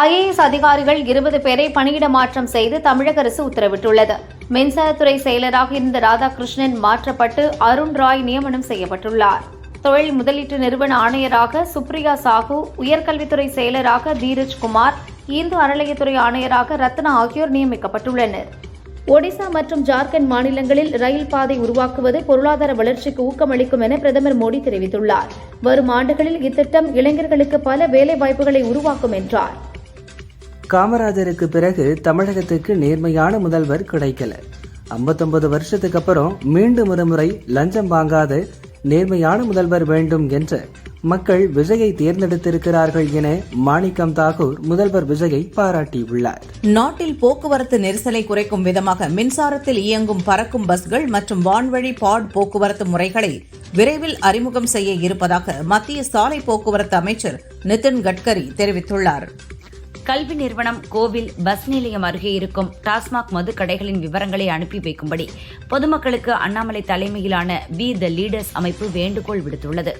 IAS அதிகாரிகள் 20 பேரை பணியிட மாற்றம் செய்து தமிழக அரசு உத்தரவிட்டுள்ளது. மின்சாரத்துறை செயலராக இருந்த ராதாகிருஷ்ணன் மாற்றப்பட்டு அருண் ராய் நியமனம் செய்யப்பட்டுள்ளார். தொழில் முதலீட்டு நிறுவன ஆணையராக சுப்ரியா சாஹூ, உயர்கல்வித்துறை செயலராக தீரஜ் குமார், இந்து அறநிலையத்துறை ஆணையராக ரத்னா ஆகியோர் நியமிக்கப்பட்டுள்ளனர். ஒடிசா மற்றும் ஜார்க்கண்ட் மாநிலங்களில் ரயில் பாதை உருவாக்குவது பொருளாதார வளர்ச்சிக்கு ஊக்கமளிக்கும் என பிரதமர் மோடி தெரிவித்துள்ளார். வரும் ஆண்டுகளில் இத்திட்டம் இளைஞர்களுக்கு பல வேலைவாய்ப்புகளை உருவாக்கும் என்றார். காமராஜருக்கு பிறகு தமிழகத்துக்கு நேர்மையான முதல்வர் கிடைக்கல. 59 வருஷத்துக்கு அப்புறம் மீண்டும் ஒருமுறை லஞ்சம் வாங்காத நேர்மையான முதல்வர் வேண்டும் என்று மக்கள் விஜயை தேர்ந்தெடுத்திருக்கிறார்கள் என மாணிக்கம் தாக்கூர் முதல்வர் விஜயை பாராட்டியுள்ளார். நாட்டில் போக்குவரத்து நெரிசலை குறைக்கும் விதமாக மின்சாரத்தில் இயங்கும் பறக்கும் பஸ்கள் மற்றும் வான்வழி பாட் போக்குவரத்து முறைகளை விரைவில் அறிமுகம் செய்ய இருப்பதாக மத்திய சாலை போக்குவரத்து அமைச்சர் நிதின் கட்கரி தெரிவித்துள்ளார். கல்வி நிறுவனம், கோவில், பஸ் நிலையம் அருகே இருக்கும் டாஸ்மாக் மதுக்கடைகளின் விவரங்களை அனுப்பி வைக்கும்படி பொதுமக்களுக்கு அண்ணாமலை தலைமையிலான வி த லீடர்ஸ் அமைப்பு வேண்டுகோள் விடுத்துள்ளது.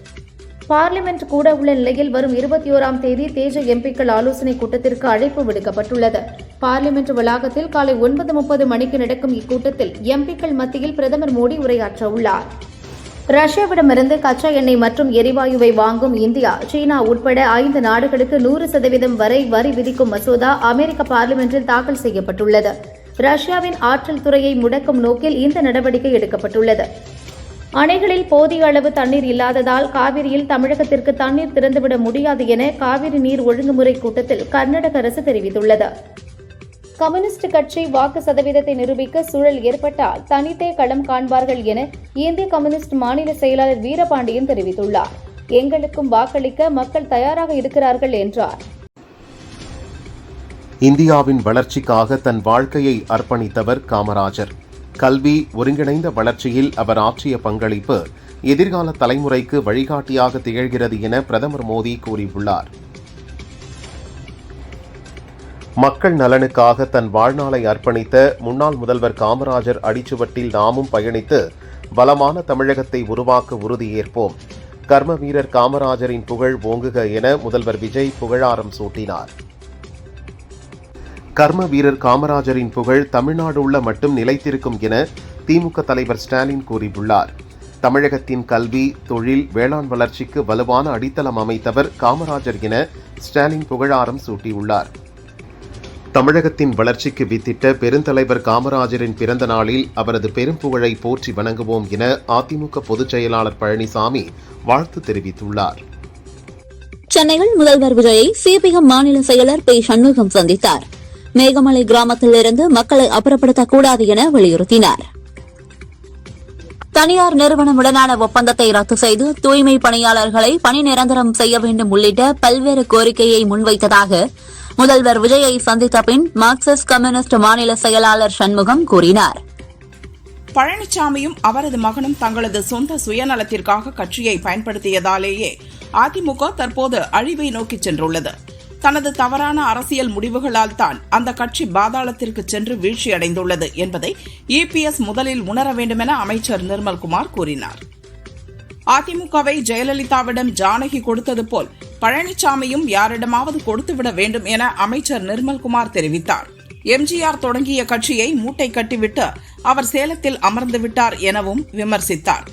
பார்லிமெண்ட் கூட உள்ள நிலையில் வரும் 21ஆம் தேதி தேஜ எம்பிக்கள் ஆலோசனைக் கூட்டத்திற்கு அழைப்பு விடுக்கப்பட்டுள்ளது. பார்லிமெண்ட் வளாகத்தில் காலை 9:30 மணிக்கு நடக்கும் இக்கூட்டத்தில் எம்பிக்கள் மத்தியில் பிரதமர் மோடி உரையாற்ற உள்ளார். ரஷ்யாவிடமிருந்து கச்சா எண்ணெய் மற்றும் எரிவாயுவை வாங்கும் இந்தியா, சீனா உட்பட 5 நாடுகளுக்கு 100% வரை வரி விதிக்கும் மசோதா அமெரிக்க பார்லிமென்டில் தாக்கல் செய்யப்பட்டுள்ளது. ரஷ்யாவின் ஆற்றல் துறையை முடக்கும் நோக்கில் இந்த நடவடிக்கை எடுக்கப்பட்டுள்ளது. அணைகளில் போதிய அளவு தண்ணீர் இல்லாததால் காவிரியில் தமிழகத்திற்கு தண்ணீர் திறந்துவிட முடியாது என காவிரி நீர் ஒழுங்குமுறை கூட்டத்தில் கர்நாடக அரசு தெரிவித்துள்ளது. கம்யூனிஸ்ட் கட்சி வாக்கு சதவீதத்தை நிரூபிக்க சூழல் ஏற்பட்டால் தனித்தே களம் காண்பார்கள் என இந்திய கம்யூனிஸ்ட் மாநில செயலாளர் வீரபாண்டியன் தெரிவித்துள்ளார். எங்களுக்கும் வாக்களிக்க மக்கள் தயாராக இருக்கிறார்கள் என்றார். இந்தியாவின் வளர்ச்சிக்காக தன் வாழ்க்கையை அர்ப்பணித்தவர் காமராஜர். கல்வி, ஒருங்கிணைந்த வளர்ச்சியில் அவர் ஆற்றிய பங்களிப்பு எதிர்கால தலைமுறைக்கு வழிகாட்டியாக திகழ்கிறது என பிரதமர் மோடி கூறியுள்ளார். மக்கள் நலனுக்காக தன் வாழ்நாளை அர்ப்பணித்த முன்னாள் முதல்வர் காமராஜர் அடிச்சுவட்டில் நாமும் பயணித்து பலமான தமிழகத்தை உருவாக்க உறுதியேற்போம். கர்ம வீரர் காமராஜரின் புகழ் ஓங்குக என முதல்வர் விஜய் புகழாரம் சூட்டினார். கர்ம வீரர் காமராஜரின் புகழ் தமிழ்நாடு உள்ள மட்டும் நிலைத்திருக்கும் என திமுக தலைவர் ஸ்டாலின் கூறியுள்ளார். தமிழகத்தின் கல்வி, தொழில், வேளாண் வளர்ச்சிக்கு வலுவான அடித்தளம் அமைத்தவர் காமராஜர் என ஸ்டாலின் புகழாரம் சூட்டியுள்ளார். தமிழகத்தின் வளர்ச்சிக்கு வித்திட்ட பெருந்தலைவர் காமராஜரின் பிறந்த நாளில் அவரது பெரும் புகழை போற்றி வணங்குவோம் என அதிமுக பொதுச் செயலாளர் பழனிசாமி வாழ்த்து தெரிவித்துள்ளார். சென்னையில் முதல்வர் விஜயை சிபிஎம் மாநில செயலர் பி. சண்முகம் சந்தித்தார். மேகமலை கிராமத்தில் இருந்து மக்களை அப்புறப்படுத்தக்கூடாது என வலியுறுத்தினார். தனியார் நிறுவனமுடனான ஒப்பந்தத்தை ரத்து செய்து தூய்மை பணியாளர்களை பணி நிரந்தரம் செய்ய வேண்டும் உள்ளிட்ட பல்வேறு கோரிக்கையை முன்வைத்ததாக முதல்வர் விஜயை சந்தித்த பின் மார்க்சிஸ்ட் கம்யூனிஸ்ட் மாநில செயலாளர் சண்முகம் கூறினார். பழனிசாமியும் அவரது மகனும் தங்களது சொந்த சுயநலத்திற்காக கட்சியை பயன்படுத்தியதாலேயே அதிமுக தற்போது அழிவை நோக்கி சென்றுள்ளது. தனது தவறான அரசியல் முடிவுகளால் தான் அந்த கட்சி பாதாளத்திற்கு சென்று வீழ்ச்சியடைந்துள்ளது என்பதை EPS முதலில் உணர வேண்டுமென அமைச்சர் நிர்மல்குமார் கூறினார். அதிமுகவை ஜெயலலிதாவிடம் ஜானகி கொடுத்தது போல் பழனிசாமியும் யாரிடமாவது கொடுத்துவிட வேண்டும் என அமைச்சர் நிர்மல்குமார் தெரிவித்தார். எம்ஜிஆர் தொடங்கிய கட்சியை மூட்டை கட்டிவிட்டு அவர் சேலத்தில் அமர்ந்து விட்டார் எனவும் விமர்சித்தார்.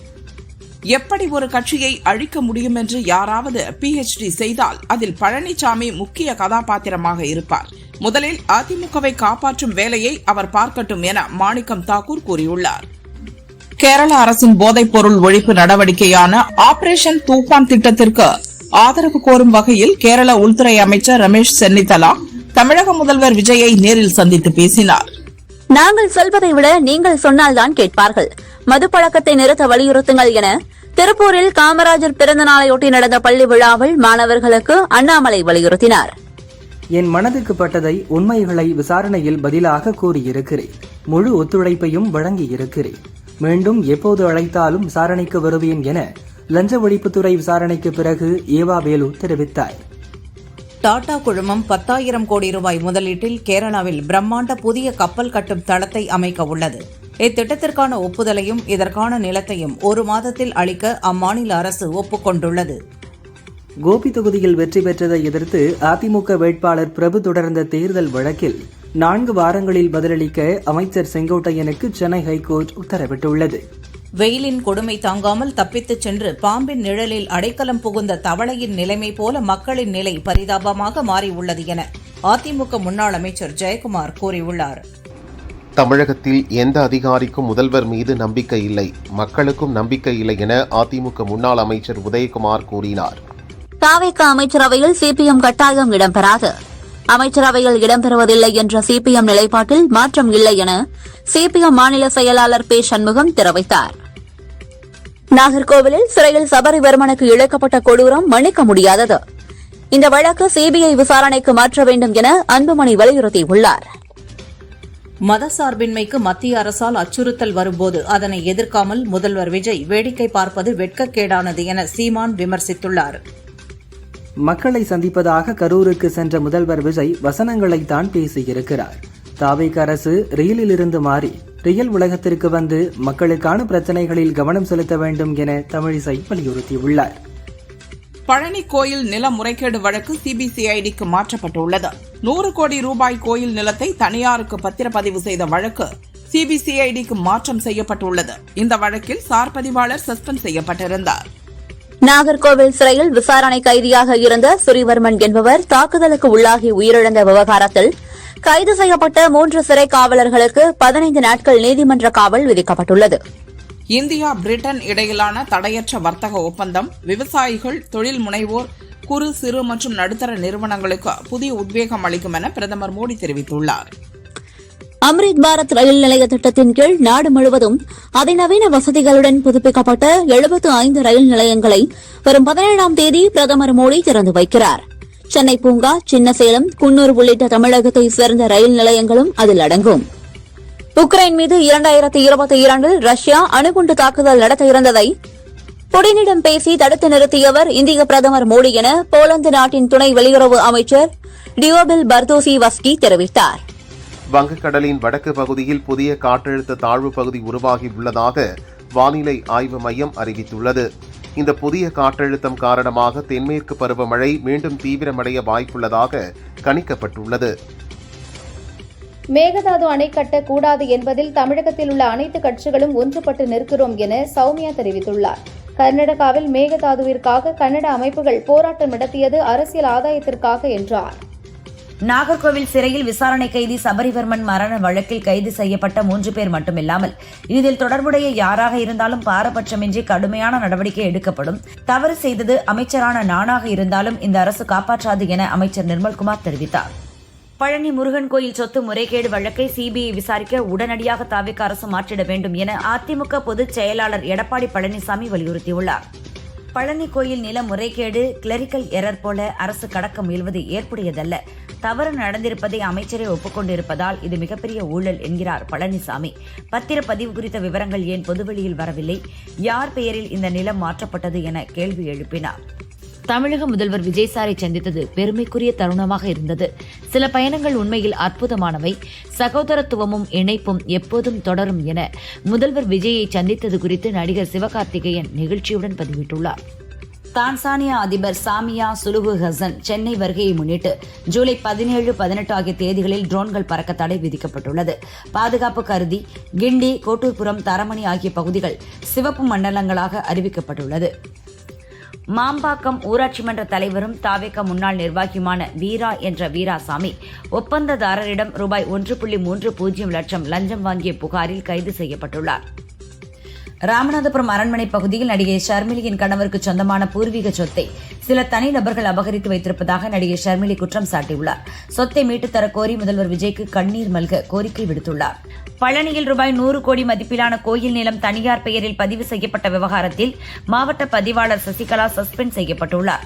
எப்படி ஒரு கட்சியை அழிக்க முடியும் என்று யாராவது PhD செய்தால் அதில் பழனிசாமி முக்கிய கதாபாத்திரமாக இருப்பார். முதலில் அதிமுகவை காப்பாற்றும் வேலையை அவர் பார்க்கட்டும் என மாணிக்கம் தாக்கூர் கூறியுள்ளார். கேரள அரசின் போதைப் பொருள் ஒழிப்பு நடவடிக்கையான ஆபரேஷன் தூஃபான் திட்டத்திற்கு ஆதரவு கோரும் வகையில் கேரள உள்துறை அமைச்சர் ரமேஷ் சென்னிதலா தமிழக முதல்வர் விஜயை நேரில் சந்தித்து பேசினார். நாங்கள் சொல்வதை விட நீங்கள் சொன்னால்தான் கேட்பார்கள். மது பழக்கத்தை நிறுத்த வலியுறுத்துங்கள் என திருப்பூரில் காமராஜர் பிறந்த நாளையொட்டி நடந்த பள்ளி விழாவில் மாணவர்களுக்கு அண்ணாமலை வலியுறுத்தினார். என் மனதுக்கு பட்டதை உண்மைகளை விசாரணையில் பதிலாக கூறியிருக்கிறேன். முழு ஒத்துழைப்பையும் வழங்கியிருக்கிறேன். மீண்டும் எப்போது அழைத்தாலும் விசாரணைக்கு வருவேன் என லஞ்ச ஒழிப்புத்துறை விசாரணைக்கு பிறகு ஏவா வேலு தெரிவித்தார். டாடா குழுமம் 10,000 கோடி ரூபாய் முதலீட்டில் கேரளாவில் பிரம்மாண்ட புதிய கப்பல் கட்டும் தளத்தை அமைக்க உள்ளது. இத்திட்டத்திற்கான ஒப்புதலையும் இதற்கான நிலத்தையும் 1 மாதத்தில் அளிக்க அம்மாநில அரசு ஒப்புக்கொண்டுள்ளது. கோபி தொகுதியில் வெற்றி பெற்றதை எதிர்த்து அதிமுக வேட்பாளர் பிரபு தொடர்ந்த தேர்தல் வழக்கில் 4 வாரங்களில் பதிலளிக்க அமைச்சர் செங்கோட்டையனுக்கு சென்னை ஹைகோர்ட் உத்தரவிட்டுள்ளது. வெயிலின் கொடுமை தாங்காமல் தப்பித்துச் சென்று பாம்பின் நிழலில் அடைக்கலம் புகுந்த தவளையின் நிலைமை போல மக்களின் நிலை பரிதாபமாக மாறியுள்ளது என அதிமுக முன்னாள் அமைச்சர் ஜெயக்குமார் கூறியுள்ளார். தமிழகத்தில் எந்த அதிகாரிக்கும் முதல்வர் மீது நம்பிக்கை இல்லை, மக்களுக்கும் நம்பிக்கை இல்லை என அதிமுக முன்னாள் அமைச்சர் உதயகுமார் கூறினார். தாவேக அமைச்சரவையில் சிபிஎம் கட்டாயம் இடம்பெறாது. அமைச்சரவையில் இடம்பெறுவதில்லை என்ற சிபிஎம் நிலைப்பாட்டில் மாற்றம் இல்லை என சிபிஎம் மாநில செயலாளர் பே. சண்முகம் தெரிவித்தார். நாகர்கோவிலில் சிறையில் சபரிவர்மனுக்கு இழைக்கப்பட்ட கொடூரம் மன்னிக்க முடியாதது. இந்த வழக்கு சிபிஐ விசாரணைக்கு மாற்ற வேண்டும் என அன்புமணி வலியுறுத்தியுள்ளார். மதசார்பின்மைக்கு மத்திய அரசால் அச்சுறுத்தல் வரும்போது அதனை எதிர்க்காமல் முதல்வர் விஜய் வேடிக்கை பார்ப்பது வெட்கக்கேடானது என சீமான் விமர்சித்துள்ளார். மக்களை சந்திப்பதாக கரூருக்கு சென்ற முதல்வர் விஜய் வசனங்களைத்தான் பேசியிருக்கிறார். தாவேக அரசு ரியலிலிருந்து மாறி ரியல் உலகத்திற்கு வந்து மக்களுக்கான பிரச்சினைகளில் கவனம் செலுத்த வேண்டும் என தமிழிசை வலியுறுத்தியுள்ளார். பழனி கோயில் நில முறைகேடு வழக்கு சிபிசிஐடிக்கு மாற்றப்பட்டுள்ளது. 100 கோடி ரூபாய் கோயில் நிலத்தை தனியாருக்கு பத்திரப்பதிவு செய்த வழக்கு சிபிசிஐடிக்கு மாற்றம் செய்யப்பட்டுள்ளது. இந்த வழக்கில் சார் பதிவாளர் சஸ்பெண்ட் செய்யப்பட்டிருந்தார். நாகர்கோவில் சிறையில் விசாரணை கைதியாக இருந்த சுரிவர்மன் என்பவர் தாக்குதலுக்கு உள்ளாகி உயிரிழந்த விவகாரத்தில் கைது செய்யப்பட்ட 3 சிறை காவலர்களுக்கு 15 நாட்கள் நீதிமன்ற காவல் விதிக்கப்பட்டுள்ளது. இந்தியா பிரிட்டன் இடையிலான தடையற்ற வர்த்தக ஒப்பந்தம் விவசாயிகள், தொழில் முனைவோர், குறு சிறு மற்றும் நடுத்தர நிறுவனங்களுக்கு புதிய உத்வேகம் அளிக்கும் என பிரதமர் மோடி தெரிவித்துள்ளார். அம்ரித் பாரத் ரயில் நிலைய திட்டத்தின் கீழ் நாடு முழுவதும் அதிநவீன வசதிகளுடன் புதுப்பிக்கப்பட்ட 75 ரயில் நிலையங்களை வரும் 17ஆம் தேதி பிரதமர் மோடி திறந்து வைக்கிறார். சென்னை பூங்கா, சின்னசேலம், குன்னூர் உள்ளிட்ட தமிழகத்தை சேர்ந்த ரயில் நிலையங்களும் அதில் அடங்கும். உக்ரைன் மீது 2022இல் ரஷ்யா அணுகுண்டு தாக்குதல் நடத்த இருந்ததை புடினிடம் பேசி தடுத்து நிறுத்தியவர் இந்திய பிரதமர் மோடி என போலந்து நாட்டின் துணை வெளியுறவு அமைச்சர் டியோபில் பர்தோசிவஸ்கி தெரிவித்தார். வங்கக்கடலின் வடக்கு பகுதியில் புதிய காற்றழுத்த தாழ்வு பகுதி உருவாகியுள்ளதாக வானிலை ஆய்வு மையம் அறிவித்துள்ளது. இந்த புதிய காற்றழுத்தம் காரணமாக தென்மேற்கு பருவமழை மீண்டும் தீவிரமடைய வாய்ப்புள்ளதாக கணிக்கப்பட்டுள்ளது. மேகதாது அணை கட்டக்கூடாது என்பதில் தமிழகத்தில் உள்ள அனைத்து கட்சிகளும் ஒன்றுபட்டு நிற்கிறோம் என சௌமியா தெரிவித்துள்ளார். கர்நாடகாவில் மேகதாதுவிற்காக கன்னட அமைப்புகள் போராட்டம் நடத்தியது அரசியல் ஆதாயத்திற்காக என்றார். நாகர்கோவில் சிறையில் விசாரணை கைதி சபரிவர்மன் மரண வழக்கில் கைது செய்யப்பட்ட 3 பேர் மட்டுமில்லாமல் இதில் தொடர்புடைய யாராக இருந்தாலும் பாரபட்சமின்றி கடுமையான நடவடிக்கை எடுக்கப்படும். தவறு செய்தது அமைச்சரான நானாக இருந்தாலும் இந்த அரசு காப்பாற்றாது என அமைச்சர் நிர்மல்குமார் தெரிவித்தார். பழனி முருகன் கோயில் சொத்து முறைகேடு வழக்கை சிபிஐ விசாரிக்க உடனடியாக தாவேக அரசு மாற்றிட வேண்டும் என அதிமுக பொதுச் செயலாளர் எடப்பாடி பழனிசாமி வலியுறுத்தியுள்ளார். பழனி கோயில் நில முறைகேடு கிளரிக்கல் எரர் போல அரசு கடக்க முயல்வது ஏற்புடையதல்ல. தவறு நடந்திருப்பதை அமைச்சரே ஒப்புக்கொண்டிருப்பதால் இது மிகப்பெரிய ஊழல் என்கிறார் பழனிசாமி. பத்திரப்பதிவு குறித்த விவரங்கள் ஏன் பொதுவெளியில் வரவில்லை? யார் பெயரில் இந்த நிலம் மாற்றப்பட்டது என கேள்வி எழுப்பினார். தமிழக முதல்வர் விஜய் சாரை சந்தித்தது பெருமைக்குரிய தருணமாக இருந்தது. சில பயணங்கள் உண்மையில் அற்புதமானவை. சகோதரத்துவமும் இணைப்பும் எப்போதும் தொடரும் என முதல்வர் விஜயை சந்தித்தது குறித்து நடிகர் சிவகார்த்திகேயன் நிகழ்ச்சியுடன் பதிவிட்டுள்ளார். தான்சானியா அதிபர் சாமியா சுலுஹு ஹசன் சென்னை வருகையை முன்னிட்டு ஜூலை 17, 18 ஆகிய தேதிகளில் ட்ரோன்கள் பறக்க தடை விதிக்கப்பட்டுள்ளது. பாதுகாப்பு கருதி கிண்டி, கோட்டூர்புரம், தரமணி ஆகிய பகுதிகள் சிவப்பு மண்டலங்களாக அறிவிக்கப்பட்டுள்ளது. மாம்பாக்கம் ஊராட்சி மன்ற தலைவரும் தாவேக முன்னாள் நிர்வாகியுமான வீரா என்ற வீராசாமி ஒப்பந்ததாரரிடம் ரூபாய் 1.30 லட்சம் லஞ்சம் வாங்கிய புகாரில் கைது செய்யப்பட்டுள்ளார். ராமநாதபுரம் அரண்மனை பகுதியில் நடிகை ஷர்மிளியின் கணவருக்கு சொந்தமான பூர்வீக சொத்தை சில தனிநபர்கள் அபகரித்து வைத்திருப்பதாக நடிகை ஷர்மிளி குற்றம் சாட்டியுள்ளார். சொத்தை மீட்டுத் தர கோரி முதல்வர் விஜய்க்கு கண்ணீர் மல்க கோரிக்கை விடுத்துள்ளார். பழனியில் ரூபாய் 100 கோடி மதிப்பிலான கோயில் நிலம் தனியார் பெயரில் பதிவு செய்யப்பட்ட விவகாரத்தில் மாவட்ட பதிவாளர் சசிகலா சஸ்பெண்ட் செய்யப்பட்டுள்ளார்.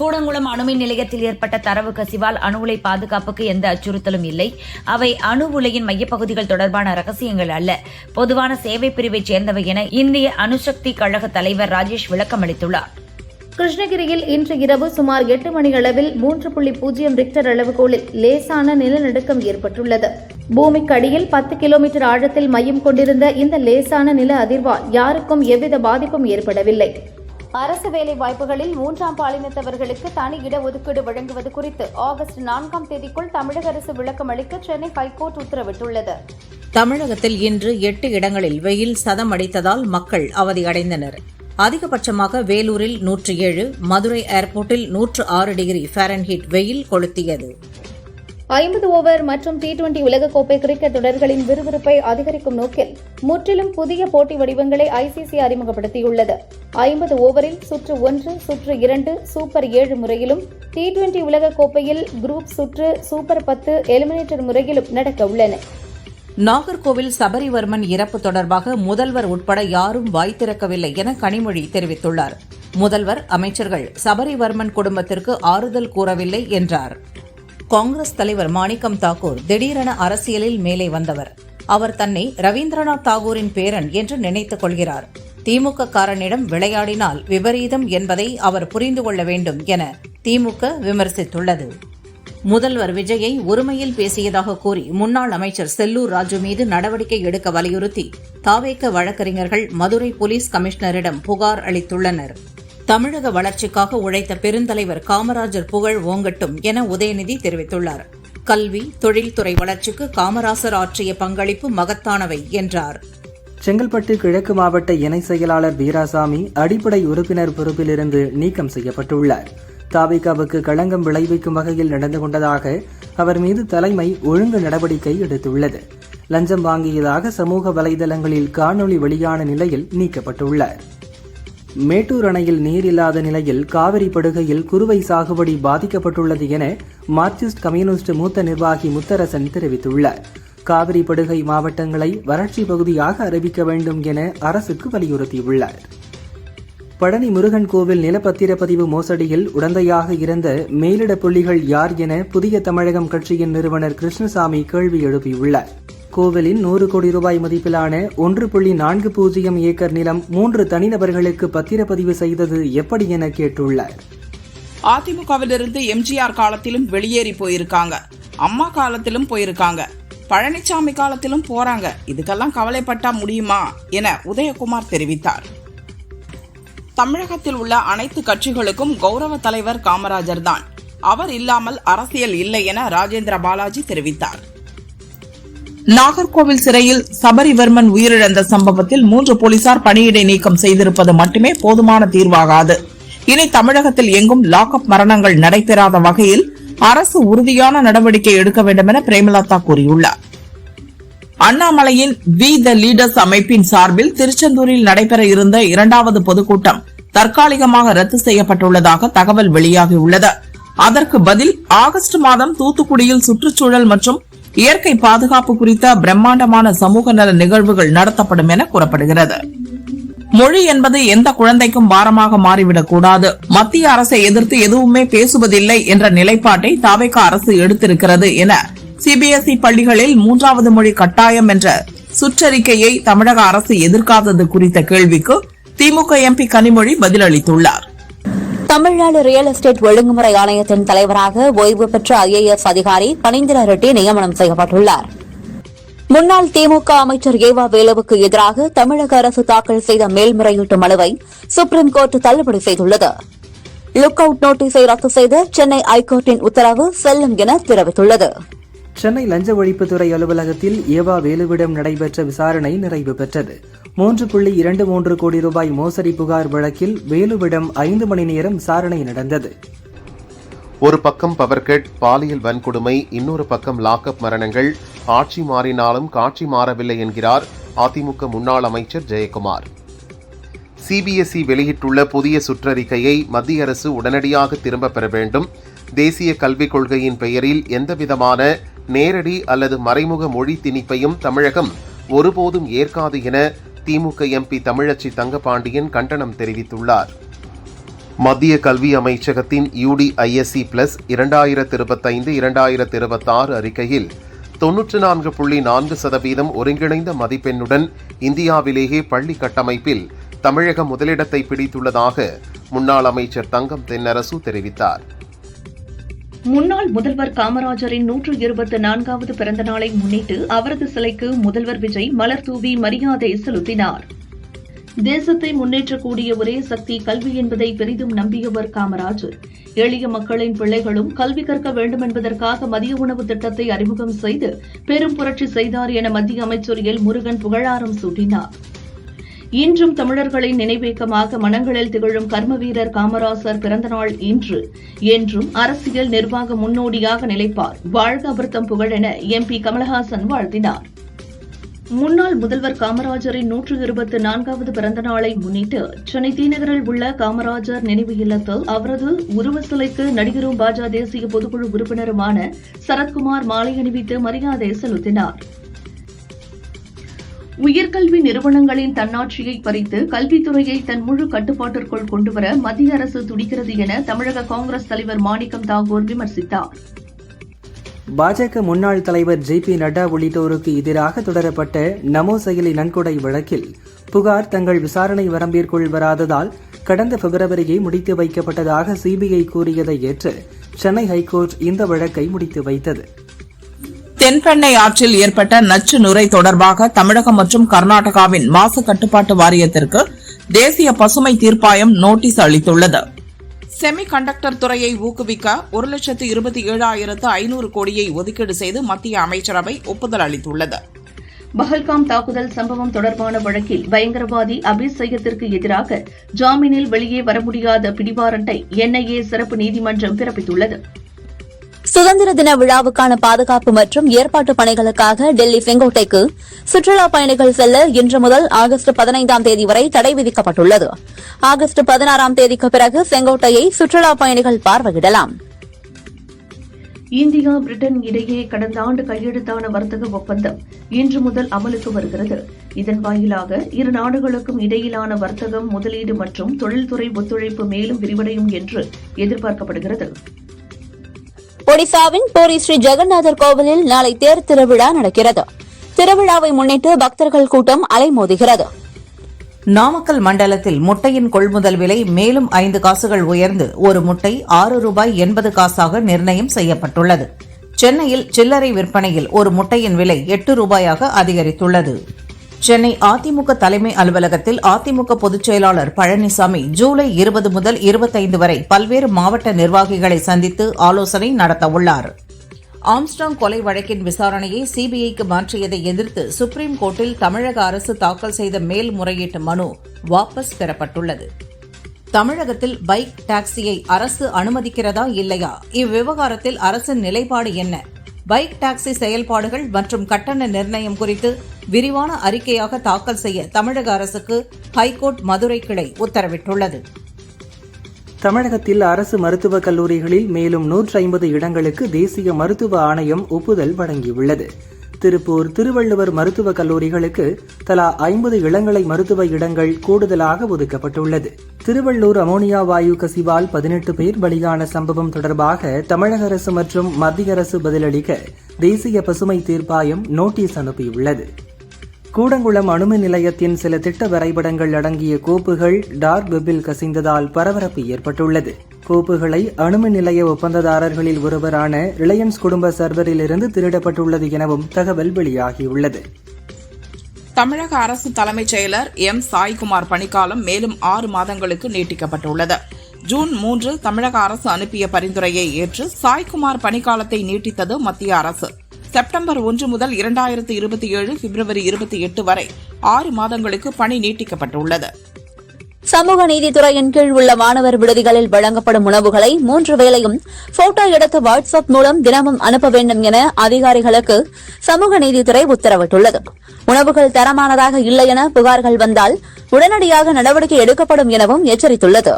கூடங்குளம் அணுமின் நிலையத்தில் ஏற்பட்ட தரவு கசிவால் அணு உலை பாதுகாப்புக்கு எந்த அச்சுறுத்தலும் இல்லை. அவை அணு உலையின் மையப்பகுதிகள் தொடர்பான ரகசியங்கள் அல்ல, பொதுவான சேவை பிரிவைச் சேர்ந்தவை என இந்திய அணுசக்தி கழக தலைவர் ராஜேஷ் விளக்கம் அளித்துள்ளார். கிருஷ்ணகிரியில் இன்று இரவு சுமார் 8 மணி அளவில் 3.0 ரிக்டர் அளவுகோலில் லேசான நிலநடுக்கம் ஏற்பட்டுள்ளது. பூமிக்கு அடியில் 10 கிலோமீட்டர் ஆழத்தில் மையம் கொண்டிருந்த இந்த லேசான நில அதிர்வால் யாருக்கும் எவ்வித பாதிப்பும் ஏற்படவில்லை. அரசு வேலை வாய்ப்புகளில் 3ஆம் பாலினத்தவர்களுக்கு தனி இடஒதுக்கீடு வழங்குவது குறித்து ஆகஸ்ட் 4ஆம் தேதிக்குள் தமிழக அரசு விளக்கம் அளிக்க சென்னை ஹைகோர்ட் உத்தரவிட்டுள்ளது. தமிழகத்தில் இன்று 8 இடங்களில் வெயில் சதம் அடித்ததால் மக்கள் அவதியடைந்தனர். அதிகபட்சமாக வேலூரில் 107, மதுரை ஏர்போர்ட்டில் 106 டிகிரி ஃபாரன்ஹீட் வெயில் கொளுத்தியது. 50 ஓவர் மற்றும் T20 உலகக்கோப்பை கிரிக்கெட் தொடர்களின் விறுவிறுப்பை அதிகரிக்கும் நோக்கில் முற்றிலும் புதிய போட்டி வடிவங்களை ICC அறிமுகப்படுத்தியுள்ளது. 50 ஓவரில் சுற்று 1, சுற்று 2, சூப்பர் 7 முறையிலும், T20 உலகக்கோப்பையில் குரூப் சுற்று, சூப்பர் 10 எலிமினேட்டர் முறையிலும் நடக்க உள்ளன. நாகர்கோவில் சபரிவர்மன் இறப்பு தொடர்பாக முதல்வர் உட்பட யாரும் வாய் திறக்கவில்லை என கனிமொழி தெரிவித்துள்ளார். முதல்வர், அமைச்சர்கள் சபரிவர்மன் குடும்பத்திற்கு ஆறுதல் கூறவில்லை என்றார். காங்கிரஸ் தலைவர் மாணிக்கம் தாக்கூர் திடீரென அரசியலில் மேலே வந்தவர். அவர் தன்னை ரவீந்திரநாத் தாகூரின் பேரன் என்று நினைத்துக் கொள்கிறார். திமுக காரனிடம் விளையாடினால் விபரீதம் என்பதை அவர் புரிந்து கொள்ள வேண்டும் என திமுக விமர்சித்துள்ளது. முதல்வர் விஜயை ஒருமையில் பேசியதாக கூறி முன்னாள் அமைச்சர் செல்லூர் ராஜு மீது நடவடிக்கை எடுக்க வலியுறுத்தி தாவேக வழக்கறிஞர்கள் மதுரை போலீஸ் கமிஷனரிடம் புகார் அளித்துள்ளனர். தமிழக வளர்ச்சிக்காக உழைத்த பெருந்தலைவர் காமராஜர் புகழ் ஓங்கட்டும் என உதயநிதி தெரிவித்துள்ளார். கல்வி, தொழில்துறை வளர்ச்சிக்கு காமராசர் ஆற்றிய பங்களிப்பு மகத்தானவை என்றார். செங்கல்பட்டு கிழக்கு மாவட்ட இணை செயலாளர் வீராசாமி அடிப்படை உறுப்பினர் பொறுப்பிலிருந்து நீக்கம் செய்யப்பட்டுள்ளார். தாவேகாவுக்கு களங்கம் விளைவிக்கும் வகையில் நடந்து கொண்டதாக அவர் மீது தலைமை ஒழுங்கு நடவடிக்கை எடுத்துள்ளது. லஞ்சம் வாங்கியதாக சமூக வலைதளங்களில் காணொலி வெளியான நிலையில் நீக்கப்பட்டுள்ளார். மேட்டூர் அணையில் நீர் இல்லாத நிலையில் காவிரி படுகையில் குறுவை சாகுபடி பாதிக்கப்பட்டுள்ளது என மார்க்சிஸ்ட் கம்யூனிஸ்ட் மூத்த நிர்வாகி முத்தரசன் தெரிவித்துள்ளார். காவிரி படுகை மாவட்டங்களை வறட்சி பகுதியாக அறிவிக்க வேண்டும் என அரசுக்கு வலியுறுத்தியுள்ளார். பழனி முருகன் கோவில் நிலப்பத்திரப்பதிவு மோசடியில் உடந்தையாக இருந்த மேலிட புள்ளிகள் யார் என புதிய தமிழகம் கட்சியின் நிறுவனர் கிருஷ்ணசாமி கேள்வி எழுப்பியுள்ளார். கோவிலின் 100 கோடி ரூபாய் மதிப்பிலான 1.40 ஏக்கர் நிலம் 3 தனிநபர்களுக்கு பத்திரப்பதிவு செய்தது எப்படி என கேட்டுள்ளார். அதிமுகவிலிருந்து எம்ஜிஆர் காலத்திலும் வெளியேறி போயிருக்காங்க, அம்மா காலத்திலும் போயிருக்காங்க, பழனிசாமி காலத்திலும் போறாங்க. இதுக்கெல்லாம் கவலைப்பட்டா முடியுமா என உதயகுமார் தெரிவித்தார். தமிழகத்தில் உள்ள அனைத்து கட்சிகளுக்கும் கௌரவ தலைவர் காமராஜர் தான். அவர் இல்லாமல் அரசியல் இல்லை என ராஜேந்திர பாலாஜி தெரிவித்தார். நாகர்கோவில் சிறையில் சபரிவர்மன் உயிரிழந்த சம்பவத்தில் 3 போலீசார் பணியிடை நீக்கம் செய்திருப்பது மட்டுமே போதுமான தீர்வாகாது. இனி தமிழகத்தில் எங்கும் லாக்அப் மரணங்கள் நடைபெறாத வகையில் அரசு உறுதியான நடவடிக்கை எடுக்க வேண்டும் என பிரேமலதா கூறியுள்ளார். அண்ணாமலையின் வி த லீடர்ஸ் அமைப்பின் சார்பில் திருச்செந்தூரில் நடைபெற இருந்த 2வது பொதுக்கூட்டம் தற்காலிகமாக ரத்து செய்யப்பட்டுள்ளதாக தகவல் வெளியாகியுள்ளது. அதற்கு பதில் ஆகஸ்ட் மாதம் தூத்துக்குடியில் சுற்றுச்சூழல் மற்றும் இயற்கை பாதுகாப்பு குறித்த பிரம்மாண்டமான சமூக நல நிகழ்வுகள் நடத்தப்படும் என கூறப்படுகிறது. மொழி என்பது எந்த குழந்தைக்கும் பாரமாக மாறிவிடக் கூடாது. மத்திய அரசை எதிர்த்து எதுவுமே பேசுவதில்லை என்ற நிலைப்பாட்டை தாவேக அரசு எடுத்திருக்கிறது என CBSE பள்ளிகளில் 3வது மொழி கட்டாயம் என்ற சுற்றறிக்கையை தமிழக அரசு எதிர்க்காதது குறித்த கேள்விக்கு திமுக MP கனிமொழி பதிலளித்துள்ளார். தமிழ்நாடு ரியல் எஸ்டேட் ஒழுங்குமுறை ஆணையத்தின் தலைவராக ஓய்வு பெற்ற IAS அதிகாரி பனீந்திர ரெட்டி நியமனம் செய்யப்பட்டுள்ளார். முன்னாள் திமுக அமைச்சர் ஏவா வேலுவுக்கு எதிராக தமிழக அரசு தாக்கல் செய்த மேல்முறையீட்டு மனுவை சுப்ரீம் கோர்ட் தள்ளுபடி செய்துள்ளது. லுக் அவுட் நோட்டீஸை ரத்து செய்த சென்னை ஐகோர்ட்டின் உத்தரவு செல்லும் என தெரிவித்துள்ளது. சென்னை லஞ்ச ஒழிப்புத்துறை அலுவலகத்தில் ஏவா வேலுவிடம் நடைபெற்ற விசாரணை நிறைவு பெற்றது. 3.23 கோடி ரூபாய் மோசடி புகார் வழக்கில் வேலுவிடம் 5 மணி நேரம் விசாரணை நடந்தது. ஒரு பக்கம் பவர்கட், பாலியல் வன்கொடுமை, இன்னொரு பக்கம் லாக்அப் மரணங்கள். ஆட்சி மாறினாலும் காட்சி மாறவில்லை என்கிறார் அதிமுக முன்னாள் அமைச்சர் ஜெயக்குமார். CBSE வெளியிட்டுள்ள புதிய சுற்றறிக்கையை மத்திய அரசு உடனடியாக திரும்பப் பெற வேண்டும். தேசிய கல்விக் கொள்கையின் பெயரில் எந்தவிதமான நேரடி அல்லது மறைமுக மொழி திணிப்பையும் தமிழகம் ஒருபோதும் ஏற்காது என திமுக MP தமிழச்சி தங்கபாண்டியன் கண்டனம் தெரிவித்துள்ளார். மத்திய கல்வி அமைச்சகத்தின் UDISE+ 2025-2026 அறிக்கையில் 94.4% ஒருங்கிணைந்த மதிப்பெண்ணுடன் இந்தியாவிலேயே பள்ளி கட்டமைப்பில் தமிழகம் முதலிடத்தை பிடித்துள்ளதாக முன்னாள் அமைச்சர் தங்கம் தென்னரசு தெரிவித்தார். முன்னாள் முதல்வர் காமராஜரின் 124வது பிறந்த நாளை முன்னிட்டு அவரது சிலைக்கு முதல்வர் விஜய் மலர் தூவி மரியாதை செலுத்தினார். தேசத்தை முன்னேற்றக்கூடிய ஒரே சக்தி கல்வி என்பதை பெரிதும் நம்பியவர் காமராஜர். எளிய மக்களின் பிள்ளைகளும் கல்வி கற்க வேண்டும் என்பதற்காக மதிய உணவு திட்டத்தை அறிமுகம் செய்து பெரும் புரட்சி செய்தார் என மத்திய அமைச்சர் எல் முருகன் புகழாரம் சூட்டினார். இன்றும் தமிழர்களின் நினைவேக்கமாக மனங்களில் திகழும் கர்ம வீரர் காமராசர் பிறந்தநாள் இன்று. என்றும் அரசியல் நிர்வாக முன்னோடியாக நிலைப்பார். வாழ்க அபர்த்தம் புகழ் என MP கமலஹாசன் வாழ்த்தினார். முன்னாள் முதல்வர் காமராஜரின் 124வது பிறந்த நாளை முன்னிட்டு சென்னை தீநகரில் உள்ள காமராஜர் நினைவு இல்லத்தில் அவரது உருவ சிலைக்கு நடிகரும் பாஜக தேசிய பொதுக்குழு உறுப்பினருமான சரத்குமார் மாலை அணிவித்து மரியாதை செலுத்தினார். உயர்கல்வி நிறுவனங்களின் தன்னாட்சியை பறித்து கல்வித்துறையை தன் முழு கட்டுப்பாட்டிற்குள் கொண்டுவர மத்திய அரசு துடிக்கிறது என தமிழக காங்கிரஸ் தலைவர் மாணிக்கம் தாகூர் விமர்சித்தார். பாஜக முன்னாள் தலைவர் JP நட்டா உள்ளிட்டோருக்கு எதிராக தொடரப்பட்ட நமோ செயலி நன்கொடை வழக்கில் புகார் தங்கள் விசாரணை வரம்பிற்குள் வராததால் கடந்த பிப்ரவரியை முடித்து வைக்கப்பட்டதாக CBI கூறியதை ஏற்று சென்னை ஹைகோர்ட் இந்த வழக்கை முடித்து வைத்தது. தென்பெண்ணை ஆற்றில் ஏற்பட்ட நச்சு நுரை தொடர்பாக தமிழகம் மற்றும் கர்நாடகாவின் மாசு கட்டுப்பாட்டு வாரியத்திற்கு தேசிய பசுமை தீர்ப்பாயம் நோட்டீஸ் அளித்துள்ளது. செமி கண்டக்டர் துறையை ஊக்குவிக்க 1,27,500 கோடியை ஒதுக்கீடு செய்து மத்திய அமைச்சரவை ஒப்புதல் அளித்துள்ளது. பஹல்காம் தாக்குதல் சம்பவம் தொடர்பான வழக்கில் பயங்கரவாதி அபீஸ் சையத்திற்கு எதிராக ஜாமீனில் வெளியே வர முடியாத பிடிவாரண்டை NIA சிறப்பு நீதிமன்றம் பிறப்பித்துள்ளது. சுதந்திர தின விழாவுக்கான பாதுகாப்பு மற்றும் ஏற்பாட்டு பணிகளுக்காக டெல்லி செங்கோட்டைக்கு சுற்றுலா பயணிகள் செல்ல இன்று முதல் ஆகஸ்ட் 15ஆம் தேதி வரை தடை விதிக்கப்பட்டுள்ளது. ஆகஸ்ட் 16ஆம் தேதிக்கு பிறகு செங்கோட்டையை சுற்றுலா பயணிகள் பார்வையிடலாம். இந்தியா பிரிட்டன் இடையே கடந்த ஆண்டு கையெழுத்தான வர்த்தக ஒப்பந்தம் இன்று முதல் அமலுக்கு வருகிறது. இதன் வாயிலாக இரு நாடுகளுக்கும் இடையிலான வர்த்தகம், முதலீடு மற்றும் தொழில்துறை ஒத்துழைப்பு மேலும் விரிவடையும் என்று எதிர்பார்க்கப்படுகிறது. ஒடிசாவின் பூரி ஸ்ரீ ஜெகநாதர் கோவிலில் நாளை தேர் திருவிழா நடக்கிறது. திருவிழாவை முன்னிட்டு பக்தர்கள் கூட்டம் அலைமோதுகிறது. நாமக்கல் மண்டலத்தில் முட்டையின் கொள்முதல் விலை மேலும் 5 காசுகள் உயர்ந்து ஒரு முட்டை ₹6.80 காசாக நிர்ணயம் செய்யப்பட்டுள்ளது. சென்னையில் சில்லறை விற்பனையில் ஒரு முட்டையின் விலை ₹8 அதிகரித்துள்ளது. சென்னை அதிமுக தலைமை அலுவலகத்தில் அதிமுக பொதுச் செயலாளர் பழனிசாமி ஜூலை 20 முதல் 25 வரை பல்வேறு மாவட்ட நிர்வாகிகளை சந்தித்து ஆலோசனை நடத்தவுள்ளார். ஆம்ஸ்ட்ராங் கொலை வழக்கின் விசாரணையை CBIக்கு மாற்றியதை எதிர்த்து சுப்ரீம் கோர்ட்டில் தமிழக அரசு தாக்கல் செய்த மேல்முறையீட்டு மனு வாபஸ் பெறப்பட்டுள்ளது. தமிழகத்தில் பைக் டாக்ஸியை அரசு அனுமதிக்கிறதா இல்லையா? இவ்விவகாரத்தில் அரசின் நிலைப்பாடு என்ன? பைக் டாக்ஸி செயல்பாடுகள் மற்றும் கட்டண நிர்ணயம் குறித்து விரிவான அறிக்கையாக தாக்கல் செய்ய தமிழக அரசுக்கு ஹைகோர்ட் மதுரை கிளை உத்தரவிட்டுள்ளது. தமிழகத்தில் அரசு மருத்துவக் கல்லூரிகளில் மேலும் 150 இடங்களுக்கு தேசிய மருத்துவ ஆணையம் ஒப்புதல் வழங்கியுள்ளது. திருப்பூர், திருவள்ளுவர் மருத்துவக் கல்லூரிகளுக்கு தலா 50 இளங்கலை மருத்துவ இடங்கள் கூடுதலாக ஒதுக்கப்பட்டுள்ளது. திருவள்ளூர் அமோனியா வாயு கசிவால் 18 பேர் பலியான சம்பவம் தொடர்பாக தமிழக அரசு மற்றும் மத்திய அரசு பதிலளிக்க தேசிய பசுமை தீர்ப்பாயம் நோட்டீஸ் அனுப்பியுள்ளது. கூடங்குளம் அணுமின் நிலையத்தின் சில திட்ட வரைபடங்கள் அடங்கிய கோப்புகள் டார்க் வெப்பில் கசிந்ததால் பரபரப்பு ஏற்பட்டுள்ளது. கோப்புகளை அணுமின் நிலைய ஒப்பந்ததாரர்களில் ஒருவரான ரிலையன்ஸ் குடும்ப சர்வரிலிருந்து திருடப்பட்டுள்ளது எனவும் தகவல் வெளியாகியுள்ளது. தமிழக அரசு தலைமைச் செயலர் சாய்குமார் பணிக்காலம் மேலும் 6 மாதங்களுக்கு நீட்டிக்கப்பட்டுள்ளது. ஜூன் 3 தமிழக அரசு அனுப்பிய பரிந்துரையை ஏற்று சாய்குமார் பணிக்காலத்தை நீட்டித்தது மத்திய அரசு. செப்டம்பர் 1 முதல் 2027 பிப்ரவரி 28 வரை 6 மாதங்களுக்கு பணி நீட்டிக்கப்பட்டுள்ளது. சமூக நீதித்துறையின் கீழ் உள்ள மாணவர் விடுதிகளில் வழங்கப்படும் உணவுகளை 3 வேளையும் போட்டோ எடுத்து வாட்ஸ்அப் மூலம் தினமும் அனுப்ப வேண்டும் என அதிகாரிகளுக்கு சமூக நீதித்துறை உத்தரவிட்டுள்ளது. உணவுகள் தரமானதாக இல்லை என புகார்கள் வந்தால் உடனடியாக நடவடிக்கை எடுக்கப்படும் எனவும் எச்சரித்துள்ளது.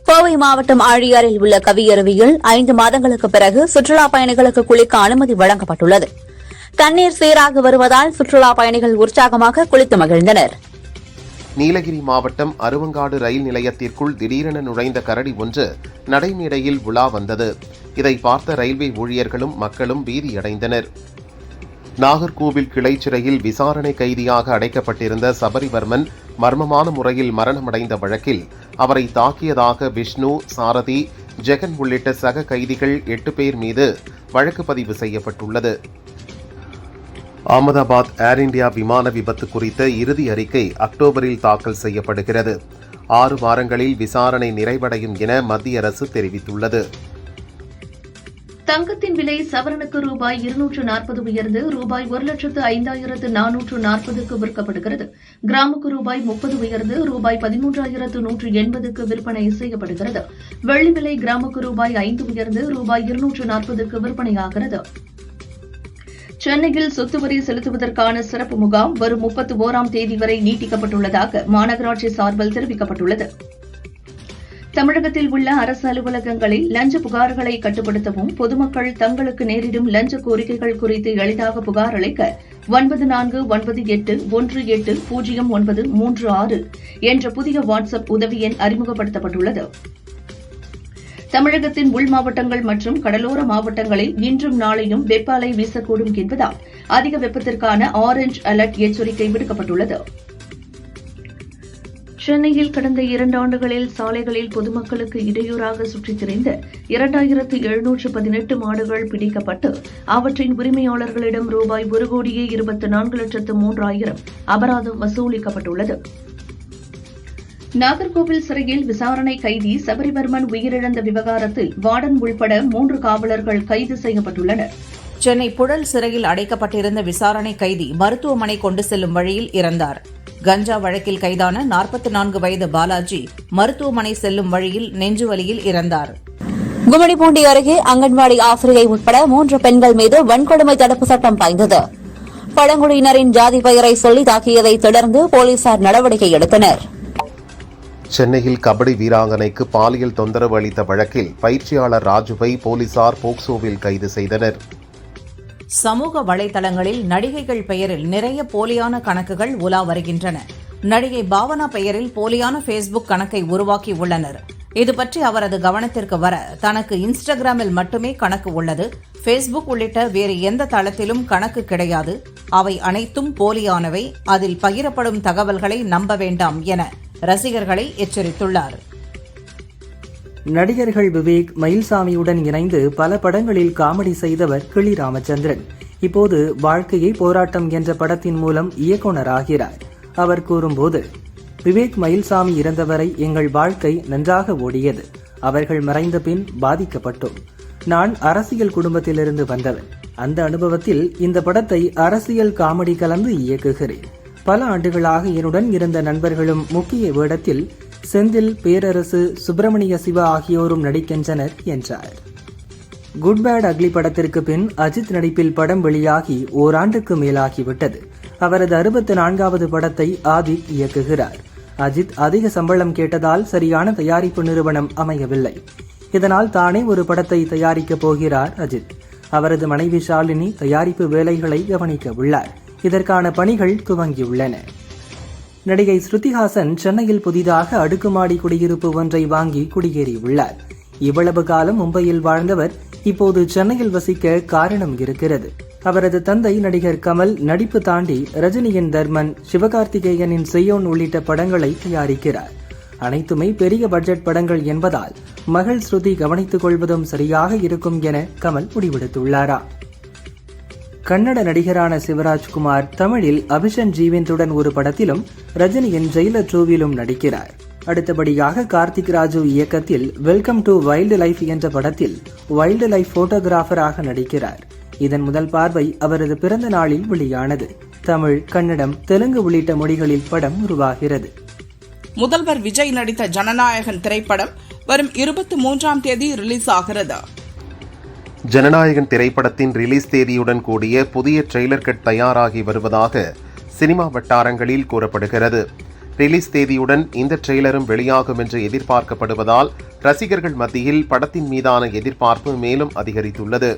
கோவை மாவட்டம் ஆழியாறில் உள்ள கவியருவியில் 5 மாதங்களுக்கு பிறகு சுற்றுலா பயணிகளுக்கு குளிக்க அனுமதி வழங்கப்பட்டுள்ளது. தண்ணீர் சீராக வருவதால் சுற்றுலா பயணிகள் உற்சாகமாக குளித்து மகிழ்ந்தனர். நீலகிரி மாவட்டம் அருவங்காடு ரயில் நிலையத்திற்குள் திடீரென நுழைந்த கரடி ஒன்று நடைமேடையில் உலா வந்தது. இதை பார்த்த ரயில்வே ஊழியர்களும் மக்களும் பீதியடைந்தனர். நாகர்கோவில் கிளை சிறையில் விசாரணை கைதியாக அடைக்கப்பட்டிருந்த சபரிவர்மன் மர்மமான முறையில் மரணமடைந்த வழக்கில் அவரை தாக்கியதாக விஷ்ணு, சாரதி, ஜெகன் உள்ளிட்ட சக கைதிகள் 8 பேர் மீது வழக்கு பதிவு செய்யப்பட்டுள்ளது. அகமதாபாத் ஏர் இந்தியா விமான விபத்து குறித்த இறுதி அறிக்கை அக்டோபரில் தாக்கல் செய்யப்படுகிறது. 6 வாரங்களில் விசாரணை நிறைவடையும் என மத்திய அரசு தெரிவித்துள்ளது. தங்கத்தின் விலை சவரனுக்கு ரூபாய் 240 உயர்ந்து ரூபாய் 1,05,440க்கு விற்கப்படுகிறது. கிராமுக்கு ரூபாய் 30 உயர்ந்து ரூபாய் 13,180க்கு விற்பனை செய்யப்படுகிறது. வெள்ளி விலை கிராமுக்கு ரூபாய் 5 உயர்ந்து ரூபாய் 240க்கு விற்பனையாகிறது. சென்னையில் சொத்து வரி செலுத்துவதற்கான சிறப்பு முகாம் வரும் 31ஆம் தேதி வரை நீட்டிக்கப்பட்டுள்ளதாக மாநகராட்சி சார்பில் தெரிவிக்கப்பட்டுள்ளது. தமிழகத்தில் உள்ள அரசு அலுவலகங்களில் லஞ்ச புகார்களை கட்டுப்படுத்தவும் பொதுமக்கள் தங்களுக்கு நேரிடும் லஞ்ச கோரிக்கைகள் குறித்து எளிதாக புகார் அளிக்க 9498180936 என்ற புதிய வாட்ஸ்அப் உதவி எண் அறிமுகப்படுத்தப்பட்டுள்ளது. தமிழகத்தின் உள் மாவட்டங்கள் மற்றும் கடலோர மாவட்டங்களில் இன்றும் நாளையும் வெப்ப அலை வீசக்கூடும் என்பதால் அதிக வெப்பத்திற்கான ஆரஞ்ச் அலர்ட் எச்சரிக்கை விடுக்கப்பட்டுள்ளது. சென்னையில் கடந்த 2 ஆண்டுகளில் சாலைகளில் பொதுமக்களுக்கு இடையூறாக சுற்றித் திரிந்த 2718 மாடுகள் பிடிக்கப்பட்டு அவற்றின் உரிமையாளர்களிடம் ரூபாய் 1,24,03,000 அபராதம் வசூலிக்கப்பட்டுள்ளது. நாகர்கோவில் சிறையில் விசாரணை கைதி சபரிவர்மன் உயிரிழந்த விவகாரத்தில் வார்டன் உள்பட 3 காவலர்கள் கைது செய்யப்பட்டுள்ளனர். சென்னை புழல் சிறையில் அடைக்கப்பட்டிருந்த விசாரணை கைதி மருத்துவமனை கொண்டு செல்லும் வழியில் இறந்தார். கஞ்சா வழக்கில் கைதான 44 வயது பாலாஜி மருத்துவமனை செல்லும் வழியில் நெஞ்சுவலியில் இறந்தார். கும்மிடிப்பூண்டி அருகே அங்கன்வாடி ஆசிரியை உட்பட 3 பெண்கள் மீது வன்கொடுமை தடுப்பு சட்டம் பாய்ந்தது. பழங்குடியினரின் ஜாதி பெயரை சொல்லி தாக்கியதை தொடர்ந்து போலீசார் நடவடிக்கை எடுத்தனர். சென்னையில் கபடி வீராங்கனைக்கு பாலியல் தொந்தரவு அளித்த வழக்கில் பயிற்சியாளர் ராஜுவை போலீசார் போக்சோவில் கைது செய்தனர். சமூக வலைதளங்களில் நடிகைகள் பெயரில் நிறைய போலியான கணக்குகள் உலா வருகின்றன. நடிகை பாவனா பெயரில் போலியான ஃபேஸ்புக் கணக்கை உருவாக்கி உள்ளனர். இதுபற்றி அவரது கவனத்திற்கு வர தனக்கு இன்ஸ்டாகிராமில் மட்டுமே கணக்கு உள்ளது, ஃபேஸ்புக் உள்ளிட்ட வேறு எந்த தளத்திலும் கணக்கு கிடையாது, அவை அனைத்தும் போலியானவை, அதில் பகிரப்படும் தகவல்களை நம்ப வேண்டாம் என ரசிகர்களை எச்சரித்துள்ளார். நடிகர்கள் விவேக், மயில்சாமியுடன் இணைந்து பல படங்களில் காமெடி செய்தவர் கிளி ராமச்சந்திரன் இப்போது வாழ்க்கையை போராட்டம் என்ற படத்தின் மூலம் இயக்குனராகிறார். அவர் கூறும்போது, விவேக், மயில்சாமி இறந்தவரை எங்கள் வாழ்க்கை நன்றாக ஓடியது. அவர்கள் மறைந்த பின் பாதிக்கப்பட்டோம். நான் அரசியல் குடும்பத்திலிருந்து வந்தவன். அந்த அனுபவத்தில் இந்த படத்தை அரசியல் காமெடி கலந்து இயக்குகிறேன். பல ஆண்டுகளாக என்னுடன் இருந்த நண்பர்களும் முக்கிய வேடத்தில் செந்தில், பேரரசு, சுப்பிரமணிய சிவா ஆகியோரும் நடிக்கின்றனர் என்றார். குட் பேட் அக்லி படத்திற்கு பின் அஜித் நடிப்பில் படம் வெளியாகி ஓராண்டுக்கு மேலாகிவிட்டது. அவரது 64வது படத்தை ஆதிக் இயக்குகிறார். அஜித் அதிக சம்பளம் கேட்டதால் சரியான தயாரிப்பு நிறுவனம் அமையவில்லை. இதனால் தானே ஒரு படத்தை தயாரிக்கப் போகிறார் அஜித். அவரது மனைவி ஷாலினி தயாரிப்பு வேலைகளை கவனிக்க உள்ளார். இதற்கான பணிகள் துவங்கியுள்ளன. நடிகை ஸ்ருதிஹாசன் சென்னையில் புதிதாக அடுக்குமாடி குடியிருப்பு ஒன்றை வாங்கி குடியேறியுள்ளார். இவ்வளவு காலம் மும்பையில் வாழ்ந்தவர் இப்போது சென்னையில் வசிக்க காரணம் இருக்கிறது. அவரது தந்தை நடிகர் கமல் நடிப்பு தாண்டி ரஜினியின் தர்மன், சிவகார்த்திகேயனின் செய்யோன் உள்ளிட்ட படங்களை தயாரிக்கிறார். அனைத்துமே பெரிய பட்ஜெட் படங்கள் என்பதால் மகள் ஸ்ருதி கவனித்துக் கொள்வதும் சரியாக இருக்கும் என கமல் முடிவெடுத்துள்ளாரா? கன்னட நடிகரான சிவராஜ்குமார் தமிழில் அபிஷன் ஜீவந்துடன் ஒரு படத்திலும் ரஜினியின் ஜெயிலர் 2விலும் நடிக்கிறார். அடுத்தபடியாக கார்த்திக் ராஜு இயக்கத்தில் வெல்கம் டு வைல்டு லைஃப் என்ற படத்தில் வைல்டு லைஃப் போட்டோகிராஃபராக நடிக்கிறார். இதன் முதல் பார்வை அவரது பிறந்த நாளில் வெளியானது. தமிழ், கன்னடம், தெலுங்கு உள்ளிட்ட மொழிகளில் படம் உருவாகிறது. முதல்வர் விஜய் நடித்த ஜனநாயகன் திரைப்படம் வரும் 23ஆம் தேதி ரிலீஸ் ஆகிறது. ஜனநாயகன் திரைப்படத்தின் ரிலீஸ் தேதியுடன் கூடிய புதிய ட்ரெய்லர் கட் தயாராகி வருவதாக சினிமா வட்டாரங்களில் கூறப்படுகிறது. ரிலீஸ் தேதியுடன் இந்த ட்ரெய்லரும் வெளியாகும் என்று எதிர்பார்க்கப்படுவதால் ரசிகர்கள் மத்தியில் படத்தின் மீதான எதிர்பார்ப்பு மேலும் அதிகரித்துள்ளது.